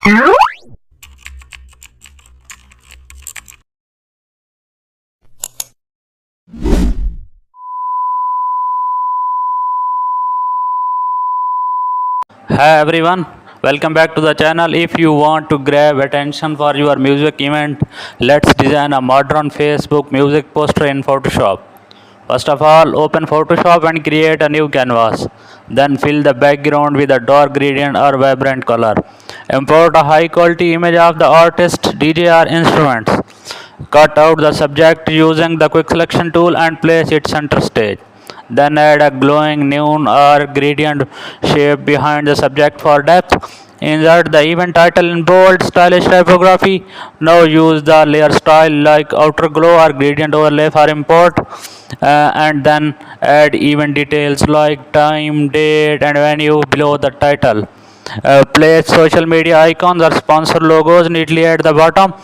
Hi everyone, welcome back to the channel. If you want to grab attention for your music event, let's design a modern Facebook music poster in Photoshop. First of all, open Photoshop and create a new canvas. Then fill the background with a dark gradient or vibrant color. Import a high quality image of the artist, DJ or instruments. Cut out the subject using the quick selection tool and place it center stage. Then add a glowing neon or gradient shape behind the subject for depth. Insert the event title in bold, stylish typography. Now use the layer style like outer glow or gradient overlay for import. And then add event details like time, date, and venue below the title. Place social media icons or sponsor logos neatly at the bottom.